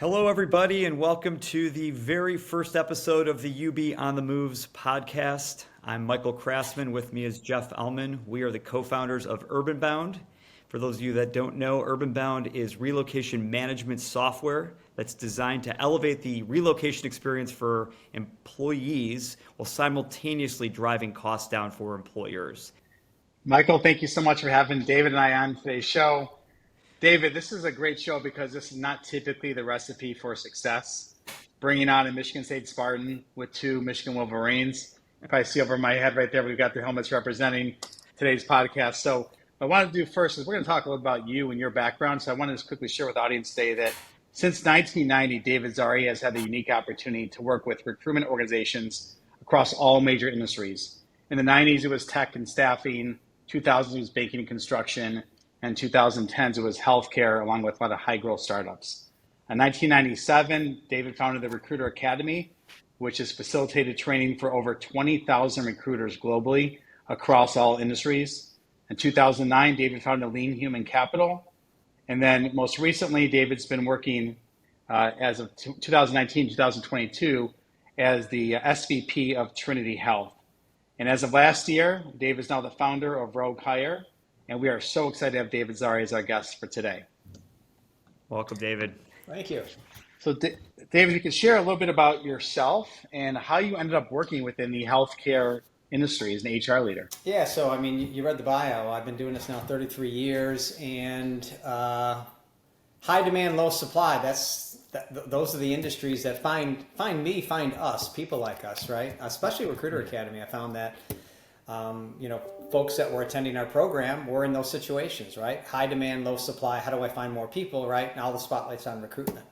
Hello, everybody, and welcome to the very first episode of the UB on the Moves podcast. I'm Michael Craftsman. With me is Jeff Ellman. We are the co-founders of UrbanBound. For those of you that don't know, UrbanBound is relocation management software that's designed to elevate the relocation experience for employees while simultaneously driving costs down for employers. Michael, thank you so much for having David and I on today's show. David, this is a great show because this is not typically the recipe for success. Bringing on a Michigan State Spartan with two Michigan Wolverines. If I see over my head right there, we've got their helmets representing today's podcast. So what I want to do first is we're going to talk a little about you and your background. So I want to just quickly share with the audience today that since 1990, David Szary has had the unique opportunity to work with recruitment organizations across all major industries. In the 90s, it was tech and staffing. 2000s, it was banking and construction. And 2010s, it was healthcare, along with a lot of high-growth startups. In 1997, David founded the Recruiter Academy, which has facilitated training for over 20,000 recruiters globally across all industries. In 2009, David founded Lean Human Capital. And then most recently, David's been working as of 2019, 2022 as the SVP of Trinity Health. And as of last year, David is now the founder of RACR. And we are so excited to have David Szary as our guest for today. Welcome, David. Thank you. So, David, you could share a little bit about yourself and how you ended up working within the healthcare industry as an HR leader. Yeah, so I mean, you read the bio. I've been doing this now 33 years, and high demand, low supply. Those are the industries that find us, people like us, right? Especially Recruiter Academy. I found that folks that were attending our program were in those situations, right? High demand, low supply. How do I find more people, right? And all the spotlight's on recruitment.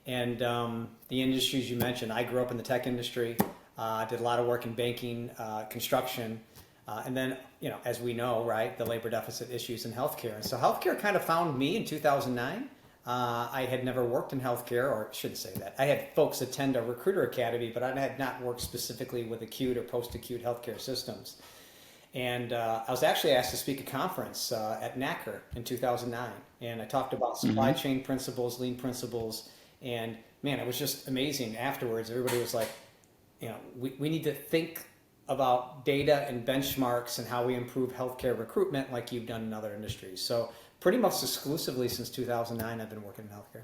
And the industries you mentioned, I grew up in the tech industry. Did a lot of work in banking, construction, and then, as we know, right, the labor deficit issues in healthcare. And so healthcare kind of found me in 2009. I had never worked in healthcare, or I shouldn't say that. I had folks attend a Recruiter Academy, but I had not worked specifically with acute or post-acute healthcare systems. And I was actually asked to speak at a conference at RACR in 2009. And I talked about supply chain principles, lean principles. And man, it was just amazing. Afterwards, everybody was like, we need to think about data and benchmarks and how we improve healthcare recruitment like you've done in other industries. So pretty much exclusively since 2009, I've been working in healthcare.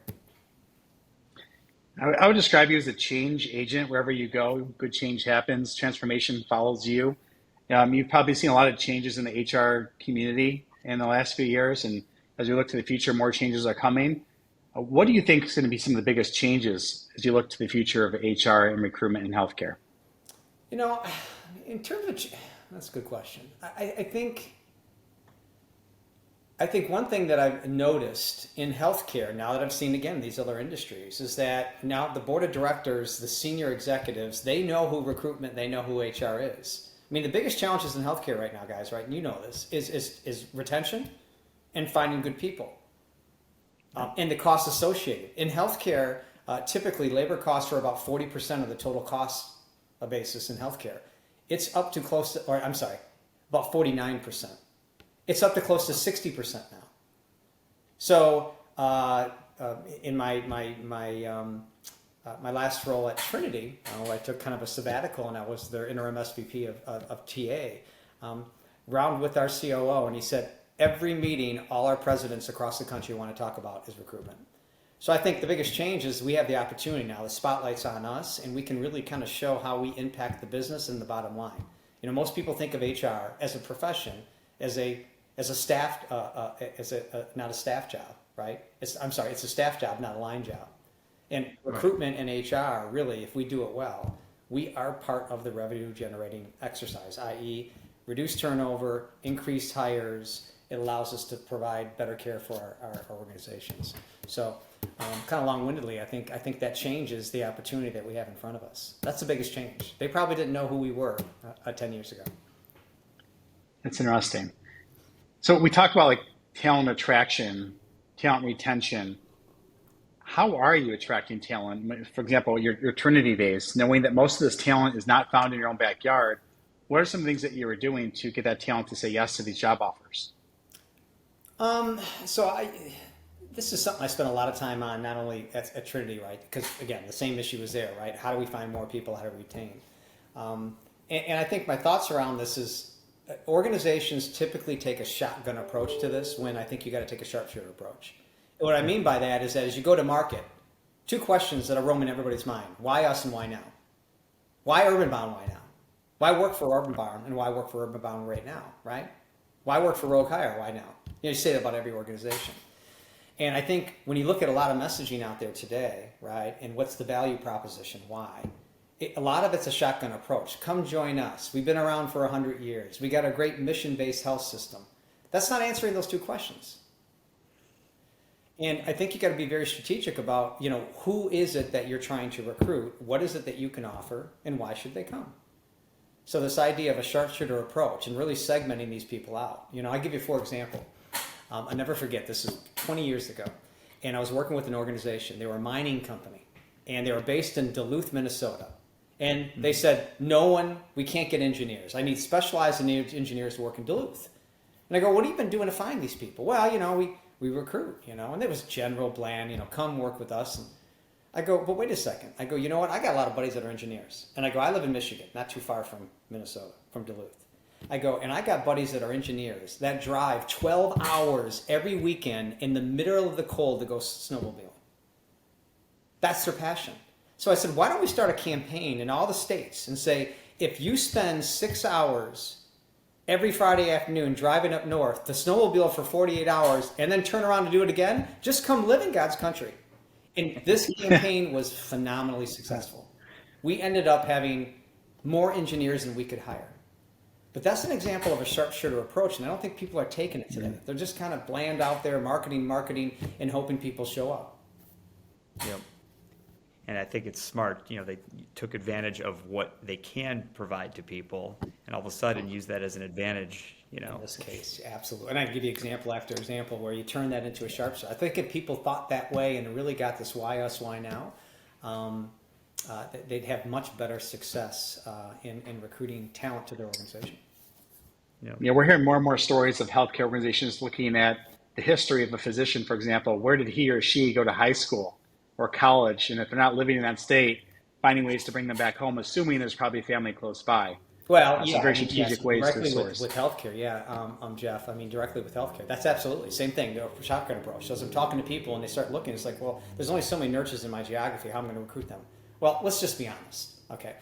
I would describe you as a change agent. Wherever you go, good change happens. Transformation follows you. You've probably seen a lot of changes in the HR community in the last few years. And as we look to the future, more changes are coming. What do you think is going to be some of the biggest changes as you look to the future of HR and recruitment in healthcare? In terms of, that's a good question. I think one thing that I've noticed in healthcare, now that I've seen again these other industries, is that now the board of directors, the senior executives, they know who recruitment, they know who HR is. I mean, the biggest challenges in healthcare right now, guys, right, and you know this, is retention and finding good people. And the costs associated. In healthcare, typically labor costs are about 40% of the total cost basis in healthcare. It's up to close to, about 49%. It's up to close to 60% now. So in my last role at Trinity, I took kind of a sabbatical and I was their interim SVP of TA, round with our COO, and he said, every meeting, all our presidents across the country want to talk about is recruitment. So I think the biggest change is we have the opportunity now, the spotlight's on us, and we can really kind of show how we impact the business and the bottom line. Most people think of HR as a profession, as a staff, not a staff job, right? It's a staff job, not a line job. And recruitment and HR, really, if we do it well, we are part of the revenue generating exercise, i.e. reduce turnover, increased hires. It allows us to provide better care for our organizations. So kind of long-windedly, I think that changes the opportunity that we have in front of us. That's the biggest change. They probably didn't know who we were 10 years ago. That's interesting. So we talked about talent attraction, talent retention. How are you attracting talent? For example, your Trinity days, knowing that most of this talent is not found in your own backyard, what are some things that you were doing to get that talent to say yes to these job offers? this is something I spent a lot of time on, not only at Trinity, right? Because again, the same issue was there, right? How do we find more people? How do we retain? And I think my thoughts around this is organizations typically take a shotgun approach to this when I think you got to take a sharpshooter approach. And what I mean by that is that as you go to market, two questions that are roaming everybody's mind: why us and why now? Why Urban Bound? Why now? Why work for Urban Bound and why work for Urban Bound right now? Right? Why work for Rogue Hire? Why now? You say that about every organization. And I think when you look at a lot of messaging out there today, right, and what's the value proposition, why? A lot of it's a shotgun approach. Come join us. We've been around for 100 years. We got a great mission-based health system. That's not answering those two questions. And I think you got to be very strategic about, who is it that you're trying to recruit? What is it that you can offer? And why should they come? So this idea of a sharpshooter approach and really segmenting these people out. I'll give you 4 examples. I'll never forget, this is 20 years ago. And I was working with an organization. They were a mining company. And they were based in Duluth, Minnesota. And they said, we can't get engineers. I need specialized engineers to work in Duluth. And I go, what have you been doing to find these people? Well, we recruit, and it was general bland, come work with us. And I go, but wait a second. I go, you know what? I got a lot of buddies that are engineers. And I go, I live in Michigan, not too far from Minnesota, from Duluth. I go, and I got buddies that are engineers that drive 12 hours every weekend in the middle of the cold to go snowmobiling. That's their passion. So I said, why don't we start a campaign in all the states and say, if you spend 6 hours every Friday afternoon driving up north to snowmobile for 48 hours and then turn around to do it again, just come live in God's country. And this campaign was phenomenally successful. We ended up having more engineers than we could hire. But that's an example of a sharpshooter approach, and I don't think people are taking it today. They're just kind of bland out there, marketing, and hoping people show up. Yep. And I think it's smart, they took advantage of what they can provide to people and all of a sudden use that as an advantage, In this case, absolutely. And I can give you example after example where you turn that into a sharpshooter. I think if people thought that way and really got this why us, why now, they'd have much better success in recruiting talent to their organization. Yeah, we're hearing more and more stories of healthcare organizations looking at the history of a physician, for example. Where did he or she go to high school or college? And if they're not living in that state, finding ways to bring them back home, assuming there's probably family close by. Well, some very strategic ways to source. With healthcare, Jeff. I mean, directly with healthcare. That's absolutely same thing. The shotgun approach. So as I'm talking to people and they start looking, it's like, well, there's only so many nurses in my geography. How am I going to recruit them? Well, let's just be honest. Okay,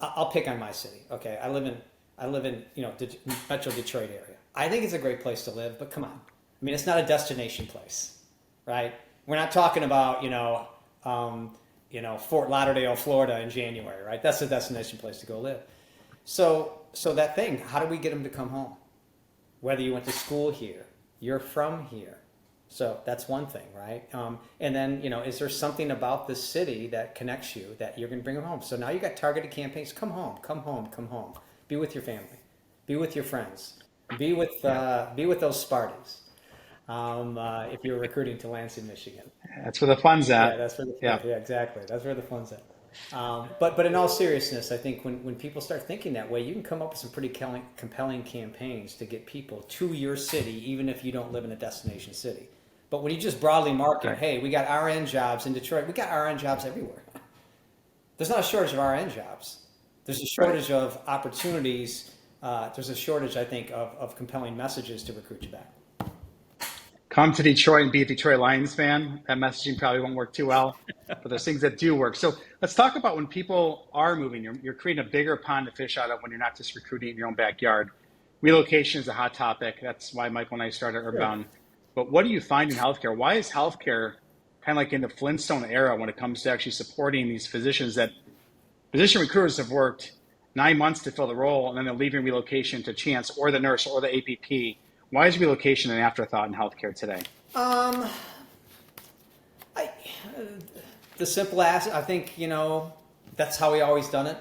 I'll pick on my city. Okay, I live in Metro Detroit area. I think it's a great place to live, but come on. I mean, it's not a destination place, right? We're not talking about Fort Lauderdale, Florida in January, right? That's a destination place to go live. So that thing, how do we get them to come home? Whether you went to school here, you're from here. So that's one thing, right? And then, is there something about this city that connects you that you're going to bring them home? So now you got targeted campaigns. Come home, come home, come home. Be with your family. Be with your friends. Be with those Spartans. If you're recruiting to Lansing, Michigan. That's where the fun's at. Yeah, that's where yeah, exactly. That's where the fun's at. But in all seriousness, I think when people start thinking that way, you can come up with some pretty compelling campaigns to get people to your city, even if you don't live in a destination city. But when you just broadly market, hey, we got RN jobs in Detroit, we got RN jobs everywhere. There's not a shortage of RN jobs. There's a shortage of opportunities. There's a shortage, I think, of compelling messages to recruit you back. Come to Detroit and be a Detroit Lions fan. That messaging probably won't work too well, but there's things that do work. So let's talk about when people are moving. You're creating a bigger pond to fish out of when you're not just recruiting in your own backyard. Relocation is a hot topic. That's why Michael and I started Urban. But what do you find in healthcare? Why is healthcare kind of like in the Flintstone era when it comes to actually supporting these physicians that physician recruiters have worked 9 months to fill the role and then they're leaving relocation to chance or the nurse or the APP? Why is relocation an afterthought in healthcare today? The simple answer, I think, that's how we always done it.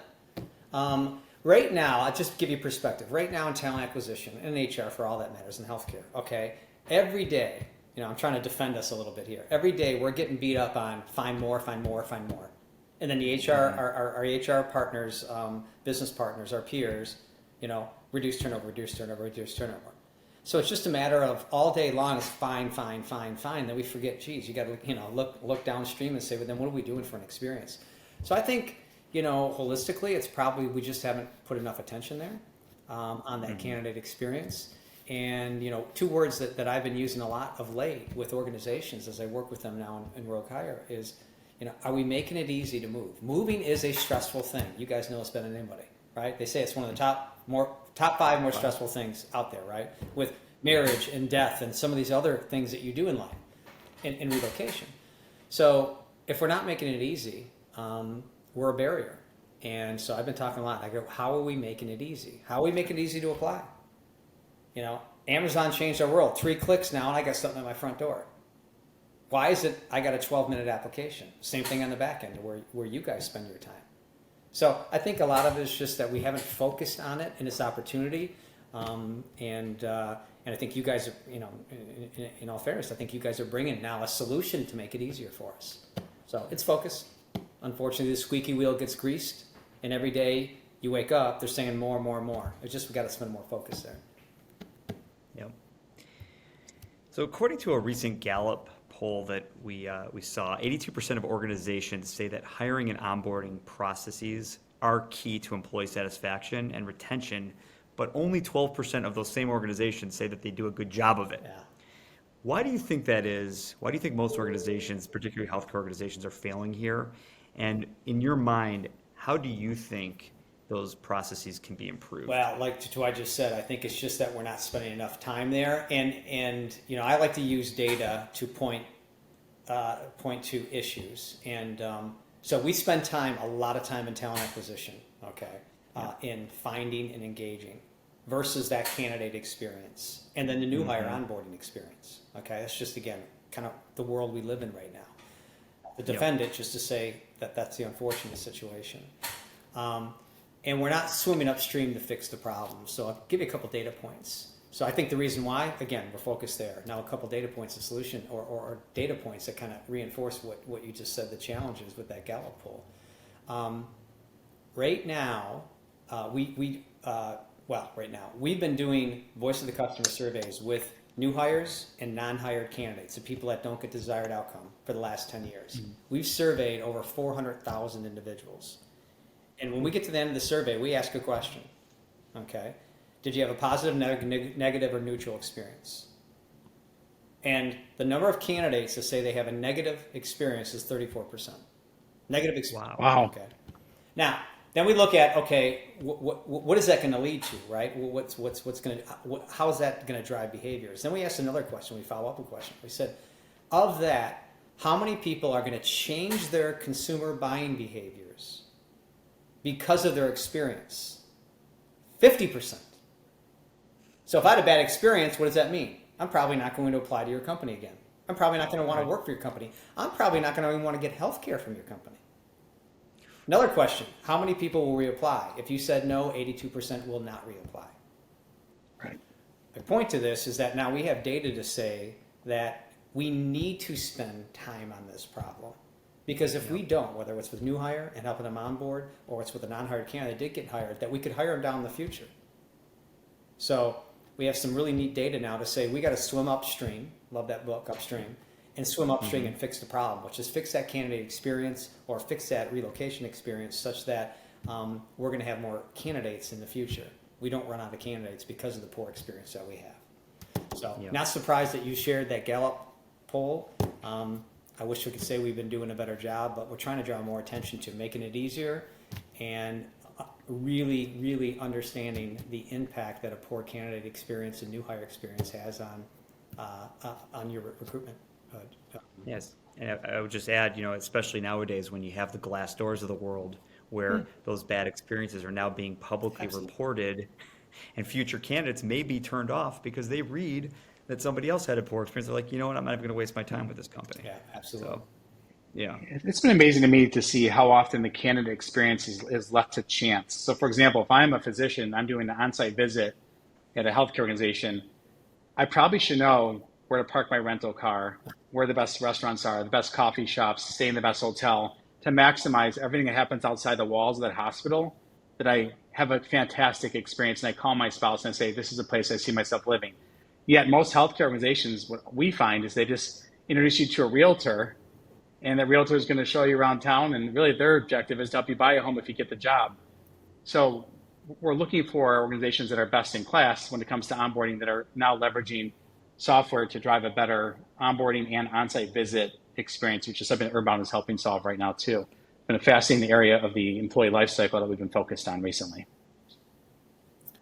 Right now, I'll just give you perspective. Right now in talent acquisition and HR for all that matters in healthcare, okay? Every day, I'm trying to defend us a little bit here. Every day we're getting beat up on find more. And then the HR, our HR partners, business partners, our peers, reduce turnover. So it's just a matter of all day long it's fine, fine, fine, fine. Then we forget, geez, you got to look downstream and say, well, then what are we doing for an experience? So I think holistically, it's probably we just haven't put enough attention there on that candidate experience. And two words that I've been using a lot of late with organizations as I work with them now in Rogue Hire is, are we making it easy to move? Moving is a stressful thing. You guys know it's better than anybody, right? They say it's one of the top 5 more stressful things out there, right? With marriage and death and some of these other things that you do in life, in relocation. So if we're not making it easy, we're a barrier. And so I've been talking a lot. I go, how are we making it easy? How are we making it easy to apply? Amazon changed our world. 3 clicks now, and I got something at my front door. Why is it I got a 12-minute application? Same thing on the back end where you guys spend your time. So I think a lot of it is just that we haven't focused on it and its opportunity. And I think you guys are, in all fairness, I think you guys are bringing now a solution to make it easier for us. So it's focus. Unfortunately, the squeaky wheel gets greased, and every day you wake up, they're saying more and more and more. It's just we got to spend more focus there. Yep. So according to a recent Gallup poll that we saw, 82% of organizations say that hiring and onboarding processes are key to employee satisfaction and retention, but only 12% of those same organizations say that they do a good job of it. Yeah. Why do you think that is? Why do you think most organizations, particularly healthcare organizations, are failing here? And in your mind, how do you think those processes can be improved? Well, like to what I just said, I think it's just that we're not spending enough time there. And I like to use data to point to issues. And so we spend a lot of time in talent acquisition, in finding and engaging versus that candidate experience. And then the new hire onboarding experience. Okay, that's just, again, kind of the world we live in right now. To defend it, just to say that that's the unfortunate situation. And we're not swimming upstream to fix the problem. So I'll give you a couple data points. So I think the reason why, again, we're focused there. Now a couple data points of solution or data points that kind of reinforce what you just said, the challenges with that Gallup poll. Right now, we've been doing voice of the customer surveys with new hires and non-hired candidates, the people that don't get desired outcome for the last 10 years. Mm-hmm. We've surveyed over 400,000 individuals. And when we get to the end of the survey, we ask a question, okay? Did you have a positive, negative, or neutral experience? And the number of candidates that say they have a negative experience is 34%. Negative experience. Wow. Okay. Now, then we look at, okay, what is that going to lead to, right? How is that going to drive behaviors? Then we asked another question. We follow up a question. We said, of that, how many people are going to change their consumer buying behaviors because of their experience? 50%. So if I had a bad experience, what does that mean? I'm probably not going to apply to your company again. I'm probably not going to want to work for your company. I'm probably not going to even want to get health care from your company. Another question, how many people will reapply? If you said no, 82% will not reapply. Right. The point to this is that now we have data to say that we need to spend time on this problem. Because if we don't, whether it's with new hire and helping them on board, or it's with a non-hired candidate that did get hired, that we could hire them down in the future. So we have some really neat data now to say we got to swim upstream, love that book, Upstream, and swim upstream and fix the problem, which is fix that candidate experience or fix that relocation experience such that we're going to have more candidates in the future. We don't run out of candidates because of the poor experience that we have. So not surprised that you shared that Gallup poll. I wish we could say we've been doing a better job, but we're trying to draw more attention to making it easier and really, really understanding the impact that a poor candidate experience and new hire experience has on your recruitment. Yes, and I would just add, especially nowadays when you have the Glassdoors of the world where those bad experiences are now being publicly reported, and future candidates may be turned off because they read that somebody else had a poor experience. They're like, you know what, I'm not even going to waste my time with this company. Yeah, absolutely. So, yeah. It's been amazing to me to see how often the candidate experience is left to chance. So for example, if I'm a physician, I'm doing an on-site visit at a healthcare organization, I probably should know where to park my rental car, where the best restaurants are, the best coffee shops, stay in the best hotel, to maximize everything that happens outside the walls of that hospital, that I have a fantastic experience and I call my spouse and I say, this is a place I see myself living. Yet most healthcare organizations, what we find is they just introduce you to a realtor, and the realtor is going to show you around town, and really their objective is to help you buy a home if you get the job. So we're looking for organizations that are best in class when it comes to onboarding, that are now leveraging software to drive a better onboarding and on-site visit experience, which is something that Earthbound is helping solve right now too. Been a fascinating area of the employee life cycle that we've been focused on recently.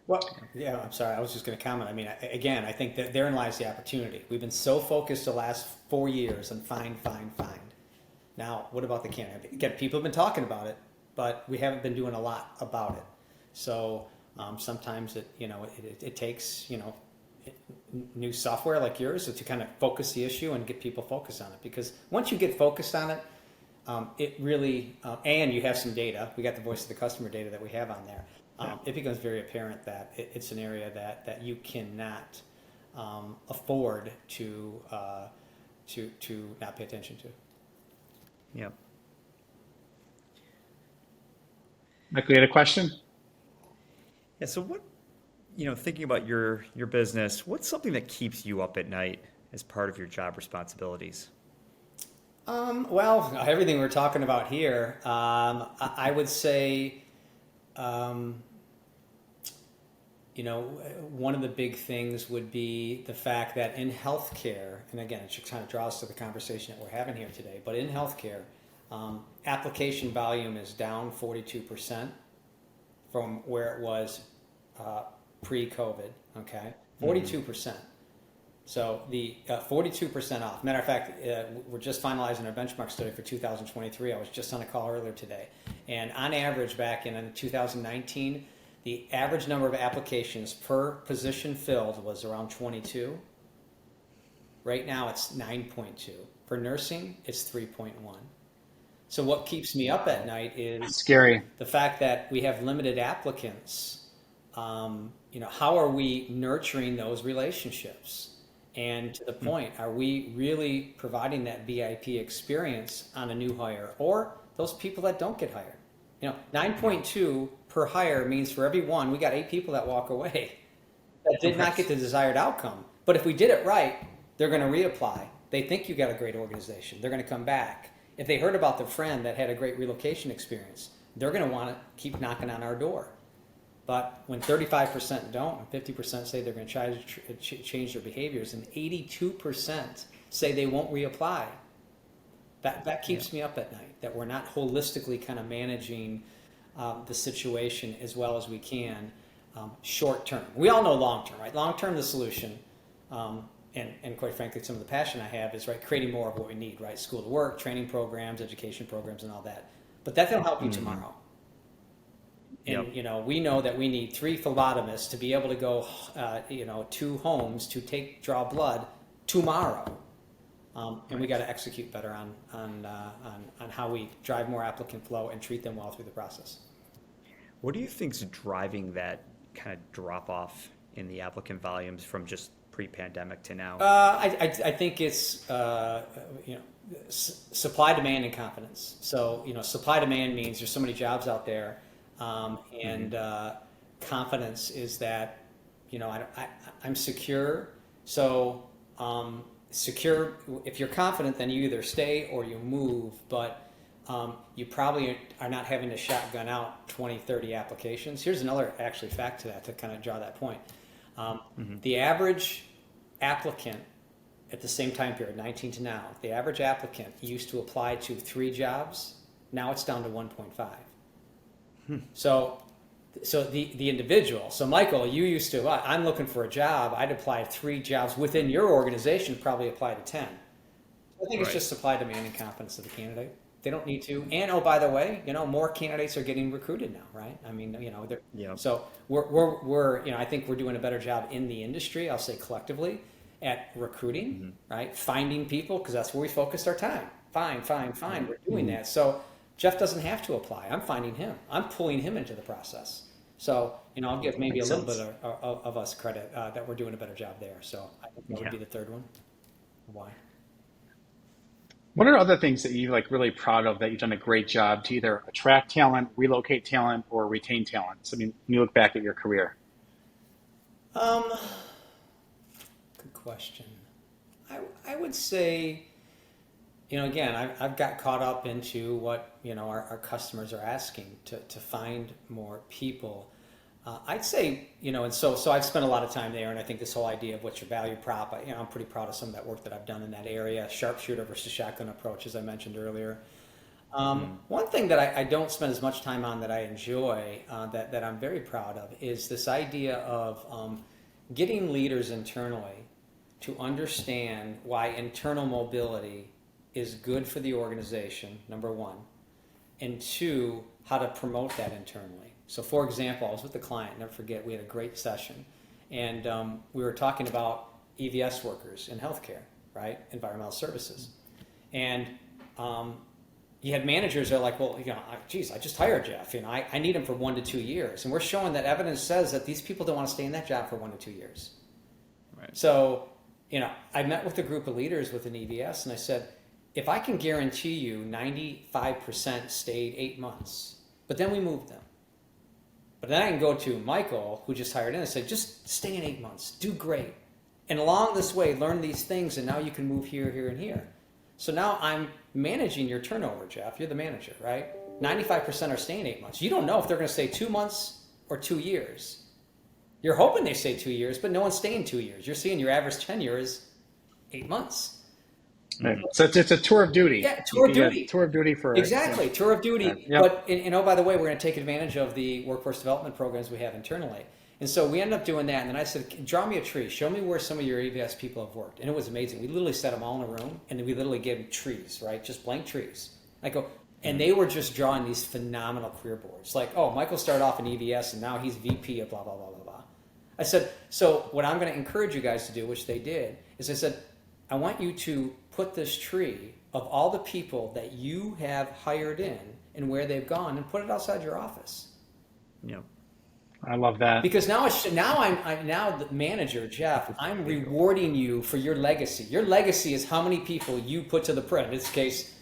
Well, yeah, I'm sorry. I was just going to comment. I mean, again, I think that therein lies the opportunity. We've been so focused the last 4 years on find. Now, what about the candidate? Again, people have been talking about it, but we haven't been doing a lot about it. So sometimes it takes new software like yours to kind of focus the issue and get people focused on it. Because once you get focused on it, it really and you have some data. We got the voice of the customer data that we have on there. It becomes very apparent that it's an area that you cannot afford to not pay attention to. Yep. Michael, you had a question? Yeah. So what, thinking about your business, what's something that keeps you up at night as part of your job responsibilities? Well, everything we're talking about here, I would say, one of the big things would be the fact that in healthcare, and again, it kind of draws to the conversation that we're having here today, but in healthcare, application volume is down 42% from where it was pre-COVID, okay? 42%. So the 42% off. Matter of fact, we're just finalizing our benchmark study for 2023. I was just on a call earlier today. And on average, back in 2019, the average number of applications per position filled was around 22. Right now, it's 9.2. For nursing, it's 3.1. So what keeps me up at night is Scary. the fact that we have limited applicants. How are we nurturing those relationships? And to the point, are we really providing that VIP experience on a new hire or those people that don't get hired? 9.2 per hire means for every one, we got 8 people that walk away that did not get the desired outcome. But if we did it right, they're going to reapply. They think you got a great organization. They're going to come back. If they heard about their friend that had a great relocation experience, they're going to want to keep knocking on our door. But when 35% don't, and 50% say they're going to try to change their behaviors, and 82% say they won't reapply, that keeps me up at night, that we're not holistically kind of managing the situation as well as we can short term. We all know long term, right? Long term, the solution, and quite frankly, some of the passion I have is creating more of what we need, right? School to work, training programs, education programs, and all that. But that don't help you tomorrow. And we know that we need 3 phlebotomists to be able to go, 2 homes to draw blood tomorrow. And we got to execute better on how we drive more applicant flow and treat them well through the process. What do you think's driving that kind of drop off in the applicant volumes from just pre-pandemic to now? I think it's supply, demand, and confidence. So supply demand means there's so many jobs out there, and confidence is that I'm secure. So secure. If you're confident, then you either stay or you move, but you probably are not having to shotgun out 20, 30 applications. Here's another actually fact to that to kind of draw that point. The average applicant at the same time period, 19 to now, the average applicant used to apply to 3 jobs. Now it's down to 1.5. So the individual. So Michael, you used to. I'm looking for a job. I'd apply 3 jobs within your organization. Probably apply to 10. I think it's just supply, demand, and confidence of the candidate. They don't need to. And oh, by the way, more candidates are getting recruited now, right? I mean, so we're I think we're doing a better job in the industry. I'll say collectively at recruiting, right? Finding people, because that's where we focused our time. Find. We're doing that. So Jeff doesn't have to apply. I'm finding him. I'm pulling him into the process. So I'll give maybe a little bit of us credit that we're doing a better job there. So I think that would be the third one. Why? What are other things that you're really proud of that you've done a great job to either attract talent, relocate talent, or retain talent? So, when you look back at your career. Good question. I would say, again, I've got caught up into what, our customers are asking to find more people. I'd say, and so I've spent a lot of time there, and I think this whole idea of what's your value prop, I'm pretty proud of some of that work that I've done in that area, sharpshooter versus shotgun approach, as I mentioned earlier. One thing that I don't spend as much time on that I enjoy, that I'm very proud of, is this idea of getting leaders internally to understand why internal mobility is good for the organization, number one, and two, how to promote that internally. So for example, I was with a client, never forget, we had a great session, and we were talking about EVS workers in healthcare, right? Environmental services. And you had managers that are like, well, geez, I just hired Jeff, I need him for 1 to 2 years. And we're showing that evidence says that these people don't want to stay in that job for 1 to 2 years. Right. So, I met with a group of leaders with an EVS, and I said, if I can guarantee you 95% stayed 8 months, but then we moved them. But then I can go to Michael, who just hired in, and say, just stay in 8 months, do great. And along this way, learn these things, and now you can move here, here, and here. So now I'm managing your turnover, Jeff. You're the manager, right? 95% are staying 8 months. You don't know if they're going to stay 2 months or 2 years. You're hoping they stay 2 years, but no one's staying 2 years. You're seeing your average tenure is 8 months. Right. So it's a tour of duty. Yeah, tour of duty. Tour of duty for exactly tour of duty. Yep. But oh, by the way, we're going to take advantage of the workforce development programs we have internally. And so we ended up doing that. And then I said, draw me a tree. Show me where some of your EVS people have worked. And it was amazing. We literally set them all in a room, and we literally gave them trees, right? Just blank trees. I go, and they were just drawing these phenomenal career boards. Like, oh, Michael started off in EVS, and now he's VP of blah, blah, blah, blah, blah. I said, so what I'm going to encourage you guys to do, which they did, is I said, I want you to put this tree of all the people that you have hired in and where they've gone, and put it outside your office. Yep. I love that. Because now I'm now the manager, Jeff. I'm rewarding you for your legacy. Your legacy is how many people you put to the print. In this case,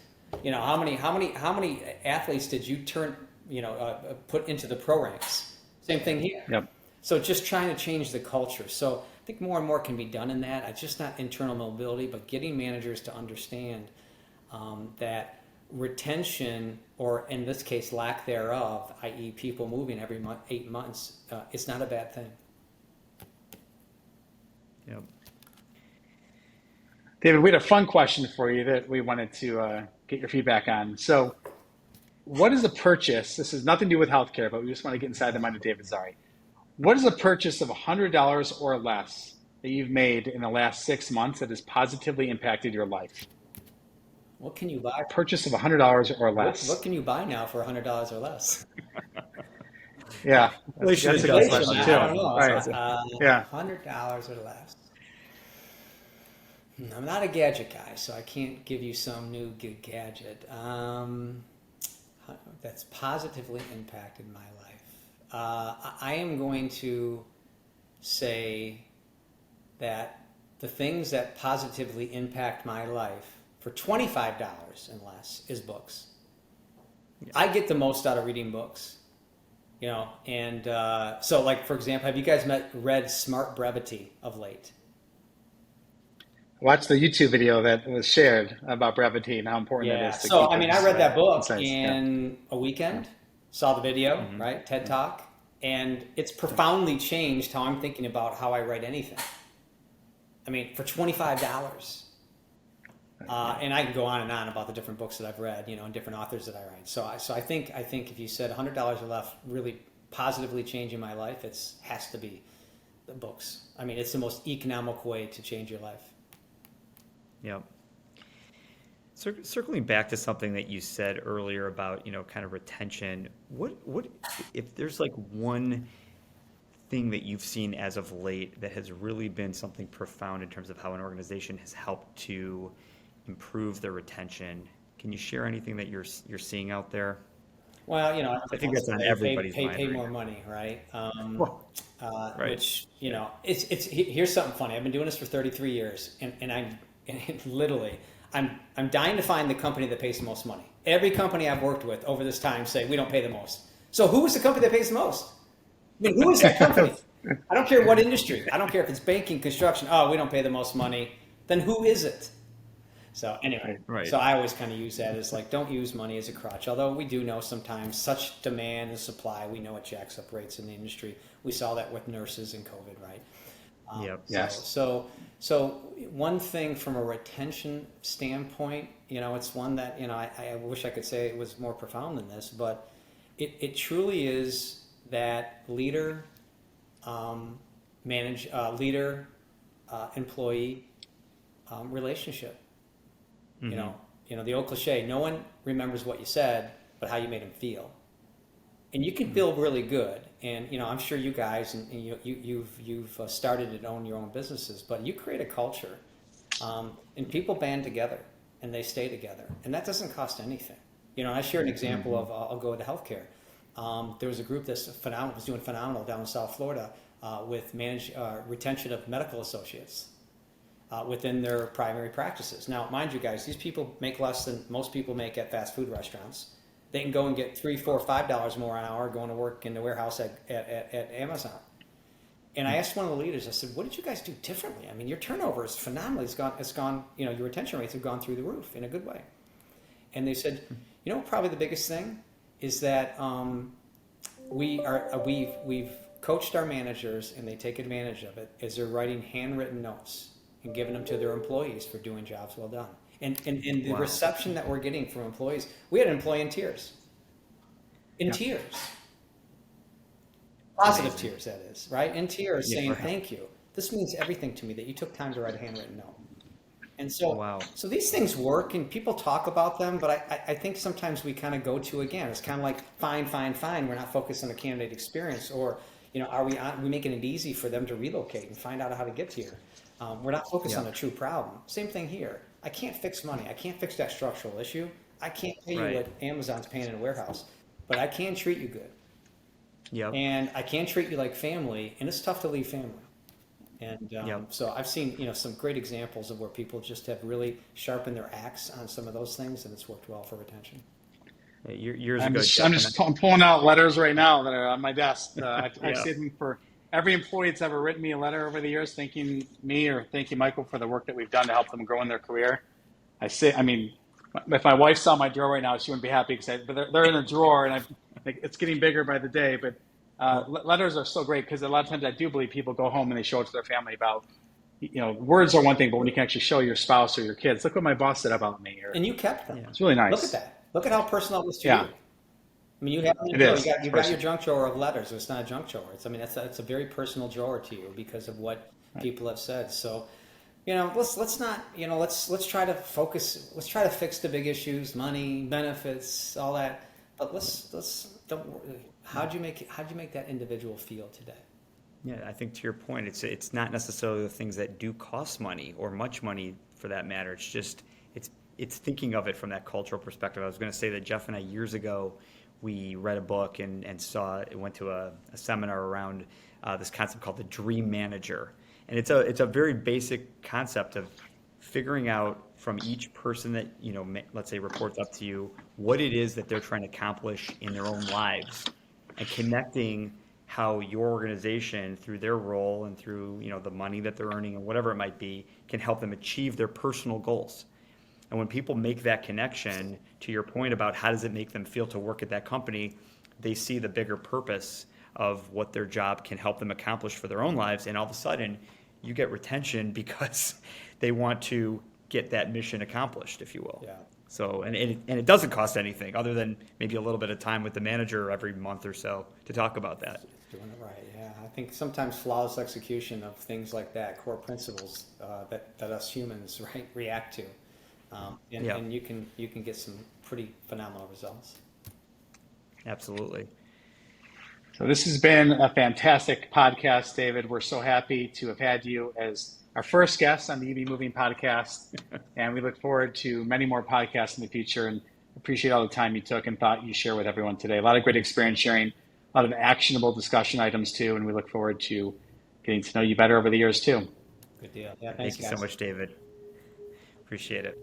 how many athletes did you put into the pro ranks? Same thing here. Yep. So just trying to change the culture. So I think more and more can be done in that. It's just not internal mobility, but getting managers to understand that retention, or in this case, lack thereof, i.e. people moving every 8 months, it's not a bad thing. Yep. David, we had a fun question for you that we wanted to get your feedback on. So what is a purchase? This has nothing to do with healthcare, but we just want to get inside the mind of David Szary. What is a purchase of $100 or less that you've made in the last 6 months that has positively impacted your life? What can you buy? Purchase of $100 or less. What can you buy now for $100 or less? Yeah, that's a good question too. I don't know. Right. Yeah. $100 or less. I'm not a gadget guy, so I can't give you some new good gadget that's positively impacted my life. I am going to say that the things that positively impact my life for $25 and less is books. Yeah. I get the most out of reading books, and so like, for example, have you guys read Smart Brevity of late? Watch the YouTube video that was shared about brevity and how important it is. So, I read that book in a weekend, saw the video, right? TED Talk, and it's profoundly changed how I'm thinking about how I write anything. For $25. And I can go on and on about the different books that I've read, and different authors that I write. So I think if you said $100 or less really positively changing my life, has to be the books. It's the most economical way to change your life. Yep. Circling back to something that you said earlier about, kind of retention, what if there's like one thing that you've seen as of late that has really been something profound in terms of how an organization has helped to improve their retention? Can you share anything that you're seeing out there? Well, I think that's on everybody's mind. Pay more money, right? Right. Which, it's here's something funny. I've been doing this for 33 years, and I'm dying to find the company that pays the most money. Every company I've worked with over this time say we don't pay the most. So who is the company that pays the most? Who is that company? I don't care what industry. I don't care if it's banking, construction. Oh, we don't pay the most money. Then who is it? So anyway, Right. So I always kind of use that as like, don't use money as a crutch. Although we do know sometimes such demand and supply, we know it jacks up rates in the industry. We saw that with nurses in COVID, right? Yep. Yes. So one thing from a retention standpoint, it's one that, I wish I could say it was more profound than this, but it truly is that leader, employee relationship. Mm-hmm. The old cliche, no one remembers what you said, but how you made them feel. And you can feel really good. And, I'm sure you guys, and you've started and own your own businesses, but you create a culture, and people band together and they stay together. And that doesn't cost anything. I share an example of, I'll go into healthcare. There was a group that's was doing phenomenal down in South Florida with retention of medical associates within their primary practices. Now, mind you guys, these people make less than most people make at fast food restaurants. They can go and get $3, $4, $5 more an hour going to work in the warehouse at Amazon. And I asked one of the leaders, I said, what did you guys do differently? I mean, your turnover is phenomenal. It's gone, your retention rates have gone through the roof in a good way. And they said, probably the biggest thing is that we've coached our managers, and they take advantage of it, as they're writing handwritten notes and giving them to their employees for doing jobs well done. And the Wow. reception that we're getting from employees, we had an employee in tears. In tears. Positive Amazing. tears, that is, right? In tears, Yeah, saying, right. thank you. This means everything to me that you took time to write a handwritten note. And so, Wow. so these things work, and people talk about them, but I think sometimes we kind of go to, again, it's kind of like, fine. We're not focused on the candidate experience, or, are we making it easy for them to relocate and find out how to get here? We're not focused on the true problem. Same thing here. I can't fix money. I can't fix that structural issue. I can't pay Right. you what Amazon's paying in a warehouse, but I can treat you good. Yep. And I can treat you like family, and it's tough to leave family. And Yep. so I've seen, some great examples of where people just have really sharpened their axe on some of those things, and it's worked well for retention. Years I'm ago, just, Jeff I'm and just I'm pulling out letters right now that are on my desk. I Yeah. saved them for every employee that's ever written me a letter over the years, thanking me or thanking Michael for the work that we've done to help them grow in their career. If my wife saw my drawer right now, she wouldn't be happy, but they're in a drawer, and it's getting bigger by the day. But letters are so great, because a lot of times I do believe people go home and they show it to their family about, words are one thing, but when you can actually show your spouse or your kids, look what my boss said about me. And you kept them. Yeah. It's really nice. Look at that. Look at how personal it was to Yeah. you. I mean, you have It is. you It's got your personal. junk drawer of letters. It's not a junk drawer. That's a very personal drawer to you because of what people have said. So, let's not, let's try to focus. Let's try to fix the big issues, money, benefits, all that. But don't. How'd you make that individual feel today? Yeah, I think to your point, it's not necessarily the things that do cost money, or much money for that matter. It's just it's thinking of it from that cultural perspective. I was going to say that Jeff and I, years ago, we read a book and went to a seminar around this concept called the dream manager, and it's a very basic concept of figuring out from each person that let's say reports up to you, what it is that they're trying to accomplish in their own lives, and connecting how your organization, through their role and through the money that they're earning and whatever it might be, can help them achieve their personal goals. And when people make that connection, to your point about how does it make them feel to work at that company, they see the bigger purpose of what their job can help them accomplish for their own lives, and all of a sudden you get retention because they want to get that mission accomplished, if you will. Yeah. So, and it doesn't cost anything other than maybe a little bit of time with the manager every month or so to talk about that. Doing it right, yeah. I think sometimes flawless execution of things like that, core principles that us humans react to, and you can get some pretty phenomenal results. Absolutely. So this has been a fantastic podcast, David. We're so happy to have had you as our first guest on the UB Moving podcast, and we look forward to many more podcasts in the future, and appreciate all the time you took and thought you share with everyone today. A lot of great experience sharing, a lot of actionable discussion items too, and we look forward to getting to know you better over the years too. Good deal. Yeah, Thank you so guys. much, David. Appreciate it.